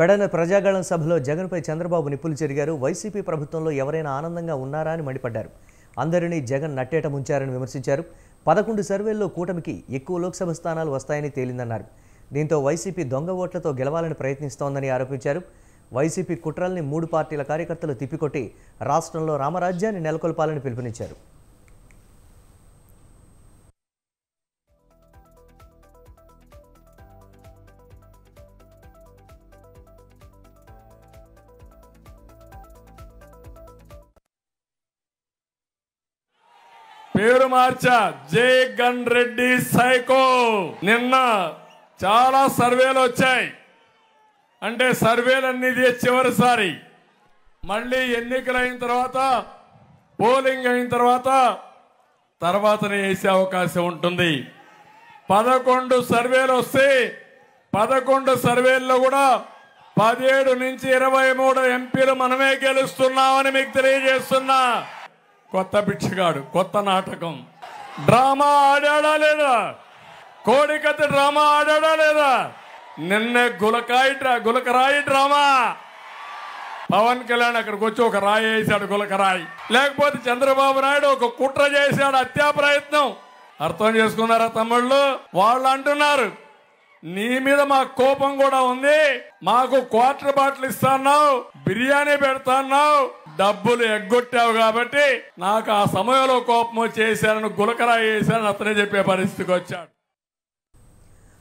పెడన ప్రజాగళం సభలో జగన్పై చంద్రబాబు నిప్పులు చెరిగారు. వైసీపీ ప్రభుత్వంలో ఎవరైనా ఆనందంగా ఉన్నారా అని మండిపడ్డారు. అందరినీ జగన్ నట్టేట ముంచారని విమర్శించారు. 11 సర్వేల్లో కూటమికి ఎక్కువ లోక్సభ స్థానాలు వస్తాయని తేలిందన్నారు. దీంతో వైసీపీ దొంగ ఓట్లతో గెలవాలని ప్రయత్నిస్తోందని ఆరోపించారు. వైసీపీ కుట్రల్ని 3 పార్టీల కార్యకర్తలు తిప్పికొట్టి రాష్ట్రంలో రామరాజ్యాన్ని నెలకొల్పాలని పిలుపునిచ్చారు. పేరు మార్చా జగన్ రెడ్డి సైకో. నిన్న చాలా సర్వేలు వచ్చాయి. అంటే సర్వేలన్నీ చివరిసారి మళ్ళీ ఎన్నికలైన తర్వాత పోలింగ్ అయిన తర్వాతనే వేసే అవకాశం ఉంటుంది. 11 సర్వేలు వస్తే 11 సర్వేల్లో కూడా 17 నుంచి 23 ఎంపీలు మనమే గెలుస్తున్నామని మీకు తెలియజేస్తున్నా. కొత్త బిచ్చగాడు, కొత్త నాటకం, డ్రామా ఆడాడా లేదా? కోడికత్తి డ్రామా ఆడాడా లేదా? నిన్నే గులకరాయి డ్రామా. పవన్ కళ్యాణ్ అక్కడికి వచ్చి ఒక రాయి వేశాడు, గులకరాయి. లేకపోతే చంద్రబాబు నాయుడు ఒక కుట్ర చేశాడు, హత్యా ప్రయత్నం. అర్థం చేసుకున్నారా తమ్ముళ్ళు? వాళ్ళు అంటున్నారు నీ మీద మాకు కోపం కూడా ఉంది, మాకు క్వార్టర్ బాటిల్ ఇస్తాన్నావు, బిర్యానీ పెడతాన్నావు, డబ్బులు ఎగ్గొట్టావు కాబట్టి నాకు ఆ సమయంలో కోపం వచ్చేసారని గులకరాయి వేశారని అతనే చెప్పే పరిస్థితికి వచ్చాడు.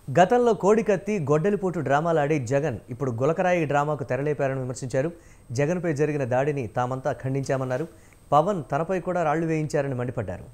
గతంలో కోడికత్తి గొడ్డలిపోటు డ్రామాలాడి జగన్ ఇప్పుడు గులకరాయి డ్రామాకు తెరలేపారని విమర్శించారు. జగన్పై జరిగిన దాడిని తామంతా ఖండించామన్నారు. పవన్ తనపై కూడా రాళ్లు వేయించారని మండిపడ్డారు.